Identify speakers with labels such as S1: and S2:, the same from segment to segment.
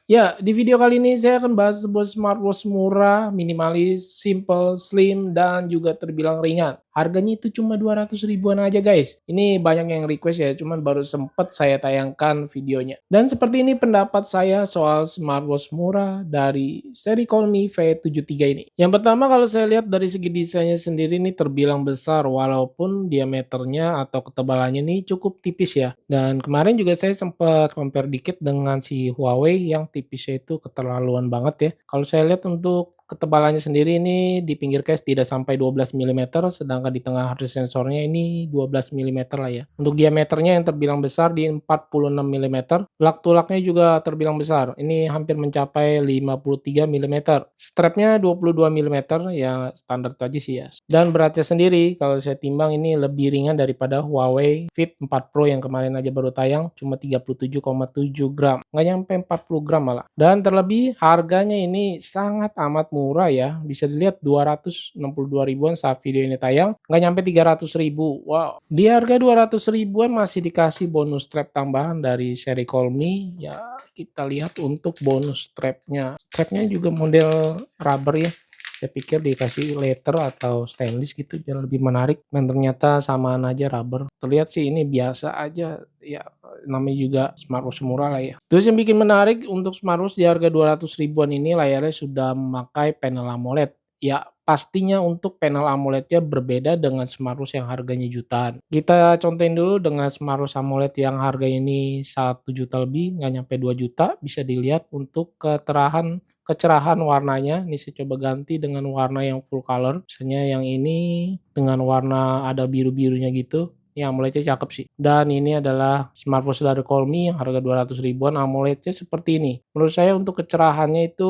S1: Ya, di video kali ini saya akan bahas sebuah smartwatch murah, minimalis, simple, slim, dan juga terbilang ringan. Harganya itu cuma 200 ribuan aja guys. Ini banyak yang request ya, cuman baru sempet saya tayangkan videonya. Dan seperti ini pendapat saya soal smartwatch murah dari seri Xiaomi V73 ini. Yang pertama kalau saya lihat dari segi desainnya sendiri ini terbilang besar walaupun diameternya atau ketebalannya ini cukup tipis ya. Dan kemarin juga saya sempat compare dikit dengan si Huawei yang tipisnya itu keterlaluan banget ya. Kalau saya lihat untuk ketebalannya sendiri ini di pinggir case tidak sampai 12 milimeter, sedangkan di tengah harddisk sensornya ini 12 milimeter lah ya. Untuk diameternya yang terbilang besar di 46 milimeter, tulak-tulaknya juga terbilang besar. Ini hampir mencapai 53 milimeter. Strapnya 22 milimeter, ya standar itu aja sih ya. Dan beratnya sendiri, kalau saya timbang ini lebih ringan daripada Huawei Fit 4 Pro yang kemarin aja baru tayang, cuma 37,7 gram. Nggak nyampe 40 gram malah. Dan terlebih harganya ini sangat amat murah ya. Bisa dilihat 262 ribuan saat video ini tayang, nggak nyampe 300 ribu. Wow. Di harga 200 ribuan masih dikasih bonus strap tambahan dari seri Xiaomi. Ya, kita lihat untuk bonus strapnya. Strapnya juga model rubber ya. Saya pikir dikasih leather atau stainless gitu biar lebih menarik, dan ternyata samaan aja rubber. Terlihat sih ini biasa aja, ya namanya juga smartwatch murah lah ya. Terus yang bikin menarik untuk smartwatch di harga 200 ribuan ini layarnya sudah memakai panel AMOLED. Ya, pastinya untuk panel AMOLED-nya berbeda dengan smartwatch yang harganya jutaan. Kita contohin dulu dengan smartwatch AMOLED yang harganya ini 1 juta lebih, nggak nyampe 2 juta, bisa dilihat untuk kecerahan warnanya. Ini saya coba ganti dengan warna yang full color. Misalnya yang ini dengan warna ada biru-birunya gitu. Ini AMOLED-nya cakep sih. Dan ini adalah smartwatch dari Xiaomi yang harga 200 ribuan, AMOLED-nya seperti ini. Menurut saya untuk kecerahannya itu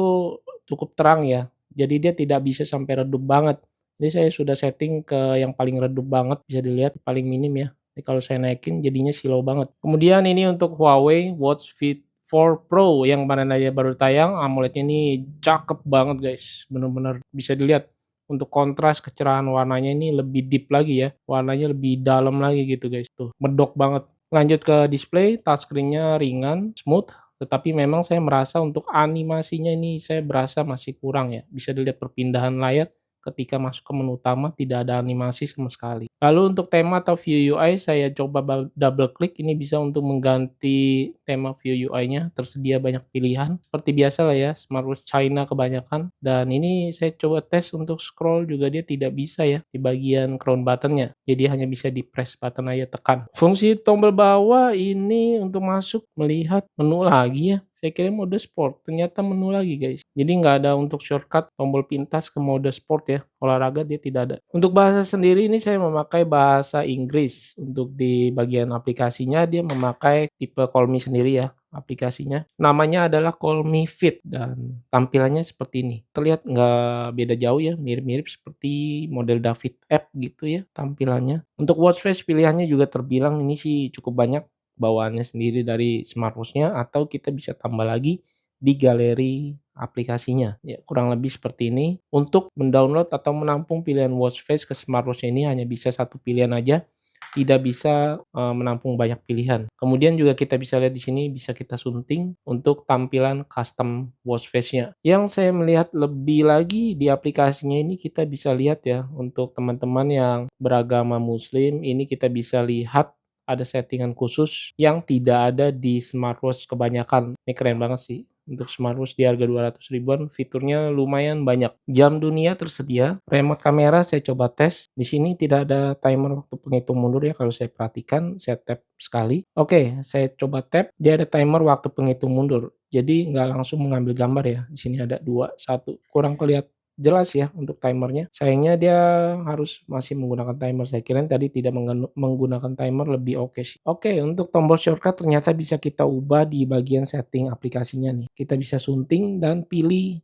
S1: cukup terang ya. Jadi dia tidak bisa sampai redup banget. Jadi saya sudah setting ke yang paling redup banget, bisa dilihat paling minim ya. Jadi kalau saya naikin jadinya slow banget. Kemudian ini untuk Huawei Watch Fit 4 Pro yang kemarin aja baru tayang, AMOLED-nya ini cakep banget guys, bener-bener bisa dilihat untuk kontras kecerahan warnanya ini lebih deep lagi ya, warnanya lebih dalam lagi gitu guys, tuh medok banget. Lanjut ke display, touchscreen-nya ringan, smooth, tetapi memang saya merasa untuk animasinya ini saya berasa masih kurang ya, bisa dilihat perpindahan layar ketika masuk ke menu utama tidak ada animasi sama sekali. Lalu untuk tema atau view UI saya coba double klik, ini bisa untuk mengganti tema view UI-nya, tersedia banyak pilihan seperti biasa lah ya, smartwatch China kebanyakan. Dan ini saya coba tes untuk scroll juga dia tidak bisa ya di bagian crown button-nya. Jadi hanya bisa di press button aja tekan. Fungsi tombol bawah ini untuk masuk melihat menu lagi ya. Saya kira mode sport, ternyata menu lagi guys. Jadi nggak ada untuk shortcut tombol pintas ke mode sport ya. Olahraga dia tidak ada. Untuk bahasa sendiri ini saya memakai bahasa Inggris. Untuk di bagian aplikasinya dia memakai tipe Call Me sendiri ya aplikasinya. Namanya adalah Call Me Fit dan tampilannya seperti ini. Terlihat nggak beda jauh ya, mirip-mirip seperti model David App gitu ya tampilannya. Untuk watch face pilihannya juga terbilang ini sih cukup banyak bawaannya sendiri dari smartwatch-nya, atau kita bisa tambah lagi di galeri aplikasinya. Ya, kurang lebih seperti ini. Untuk mendownload atau menampung pilihan watch face ke smartwatch ini hanya bisa satu pilihan aja, tidak bisa menampung banyak pilihan. Kemudian juga kita bisa lihat di sini bisa kita sunting untuk tampilan custom watch face-nya. Yang saya melihat lebih lagi di aplikasinya ini kita bisa lihat ya untuk teman-teman yang beragama muslim, ini kita bisa lihat ada settingan khusus yang tidak ada di smartwatch kebanyakan. Ini keren banget sih. Untuk smartwatch di harga 200 ribuan, fiturnya lumayan banyak. Jam dunia tersedia, remote kamera saya coba tes. Di sini tidak ada timer waktu penghitung mundur ya kalau saya perhatikan, saya tap sekali. Oke, saya coba tap, dia ada timer waktu penghitung mundur. Jadi nggak langsung mengambil gambar ya. Di sini ada 2, 1. Kurang kelihatan jelas ya untuk timernya. Sayangnya dia harus masih menggunakan timer. Saya kira tadi tidak menggunakan timer lebih oke sih. Oke, untuk tombol shortcut ternyata bisa kita ubah di bagian setting aplikasinya nih. Kita bisa sunting dan pilih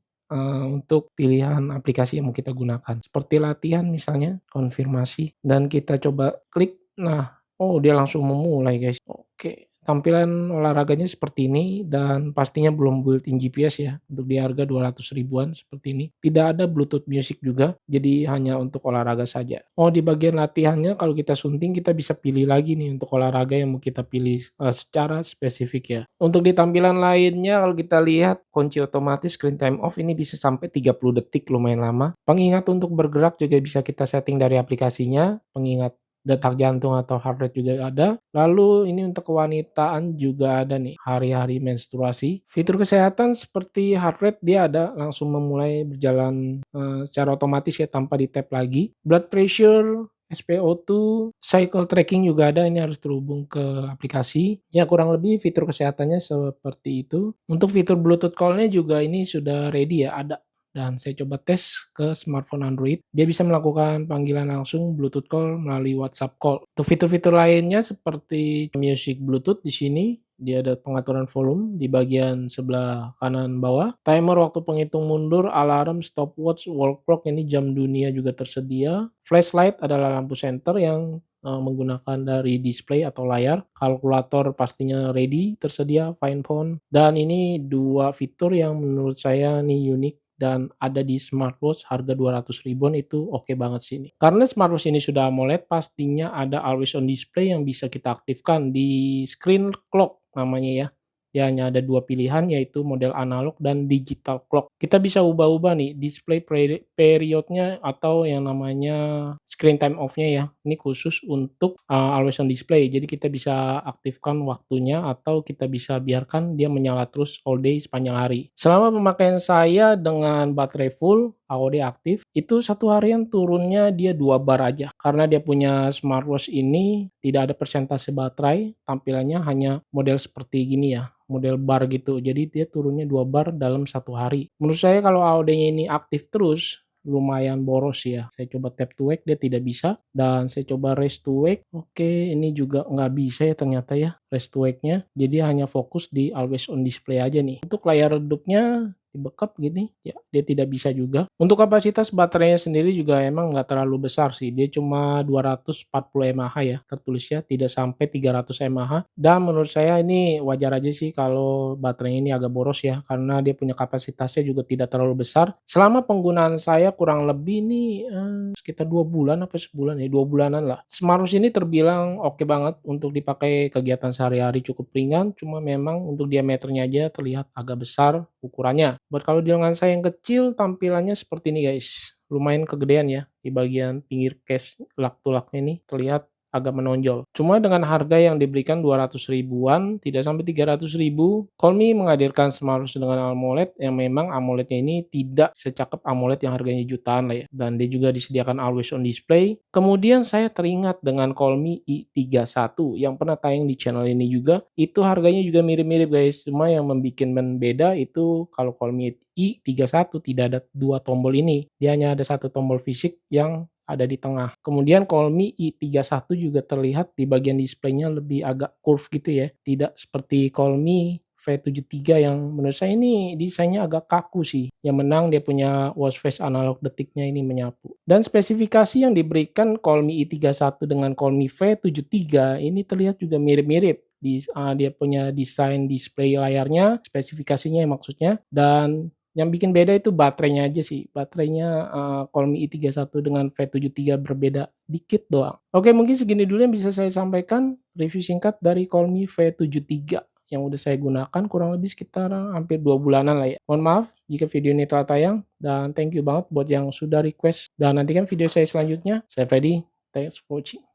S1: untuk pilihan aplikasi yang mau kita gunakan. Seperti latihan misalnya, konfirmasi, dan kita coba klik. Nah, oh dia langsung memulai guys. Oke. Tampilan olahraganya seperti ini dan pastinya belum built-in GPS ya, untuk di harga 200 ribuan seperti ini. Tidak ada Bluetooth Music juga, jadi hanya untuk olahraga saja. Oh, di bagian latihannya kalau kita sunting kita bisa pilih lagi nih untuk olahraga yang mau kita pilih, secara spesifik ya. Untuk di tampilan lainnya kalau kita lihat kunci otomatis screen time off ini bisa sampai 30 detik, lumayan lama. Pengingat untuk bergerak juga bisa kita setting dari aplikasinya, pengingat detak jantung atau heart rate juga ada. Lalu ini untuk kewanitaan juga ada nih, hari-hari menstruasi. Fitur kesehatan seperti heart rate dia ada, langsung memulai berjalan, secara otomatis ya tanpa di-tap lagi. Blood pressure, SpO2, cycle tracking juga ada, ini harus terhubung ke aplikasi. Ya kurang lebih fitur kesehatannya seperti itu. Untuk fitur Bluetooth call-nya juga ini sudah ready ya, ada. Dan saya coba tes ke smartphone Android, dia bisa melakukan panggilan langsung Bluetooth call melalui WhatsApp call. Untuk fitur-fitur lainnya seperti music Bluetooth di sini, dia ada pengaturan volume di bagian sebelah kanan bawah, timer waktu penghitung mundur, alarm, stopwatch, wall clock ini jam dunia juga tersedia. Flashlight adalah lampu senter yang menggunakan dari display atau layar. Kalkulator pastinya ready, tersedia, find phone. Dan ini dua fitur yang menurut saya nih unik dan ada di smartwatch harga 200 ribuan itu oke banget sih ini. Karena smartwatch ini sudah AMOLED pastinya ada always on display yang bisa kita aktifkan di screen clock namanya ya. Dia hanya ada dua pilihan yaitu model analog dan digital clock. Kita bisa ubah-ubah nih display periodnya atau yang namanya screen time off-nya ya. Ini khusus untuk always on display. Jadi kita bisa aktifkan waktunya atau kita bisa biarkan dia menyala terus all day sepanjang hari. Selama pemakaian saya dengan baterai full AOD aktif, itu satu harian turunnya dia 2 bar aja. Karena dia punya smartwatch ini tidak ada persentase baterai, tampilannya hanya model seperti gini ya, model bar gitu. Jadi dia turunnya 2 bar dalam satu hari. Menurut saya kalau AOD-nya ini aktif terus, lumayan boros ya. Saya coba tap to wake dia tidak bisa, dan saya coba raise to wake, oke ini juga nggak bisa ya ternyata ya, raise to wake-nya. Jadi hanya fokus di always on display aja nih. Untuk layar redupnya dibekap gini, ya dia tidak bisa juga. Untuk kapasitas baterainya sendiri juga emang nggak terlalu besar sih, dia cuma 240 mAh ya, tertulisnya tidak sampai 300 mAh. Dan menurut saya ini wajar aja sih kalau baterainya ini agak boros ya, karena dia punya kapasitasnya juga tidak terlalu besar. Selama penggunaan saya kurang lebih nih, sekitar 2 bulan apa sebulan ya, 2 bulanan lah. Smartwatch ini terbilang oke banget untuk dipakai kegiatan sehari-hari, cukup ringan, cuma memang untuk diameternya aja terlihat agak besar ukurannya. Buat kalau di lengan saya yang kecil tampilannya seperti ini guys, lumayan kegedean ya, di bagian pinggir case tulak-tulaknya ini terlihat agak menonjol. Cuma dengan harga yang diberikan 200 ribuan, tidak sampai 300 ribu, Xiaomi menghadirkan smartwatch dengan AMOLED yang memang AMOLED-nya ini tidak secakep AMOLED yang harganya jutaan lah ya. Dan dia juga disediakan always on display. Kemudian saya teringat dengan Xiaomi i31 yang pernah tayang di channel ini juga. Itu harganya juga mirip-mirip guys. Cuma yang membuat beda itu kalau Xiaomi i31 tidak ada dua tombol ini. Dia hanya ada satu tombol fisik yang ada di tengah. Kemudian Xiaomi i31 juga terlihat di bagian displaynya lebih agak curve gitu ya. Tidak seperti Xiaomi V73 yang menurut saya ini desainnya agak kaku sih. Yang menang dia punya watch face analog detiknya ini menyapu. Dan spesifikasi yang diberikan Xiaomi i31 dengan Xiaomi V73 ini terlihat juga mirip-mirip. Dia punya desain display layarnya, spesifikasinya maksudnya, dan yang bikin beda itu baterainya aja sih. Baterainya, Xiaomi i31 dengan V73 berbeda dikit doang. Oke, mungkin segini dulu yang bisa saya sampaikan, review singkat dari Xiaomi V73 yang udah saya gunakan kurang lebih sekitar hampir 2 bulanan lah ya. Mohon maaf jika video ini telah tayang, dan thank you banget buat yang sudah request, dan nantikan video saya selanjutnya. Saya Freddy, thanks for watching.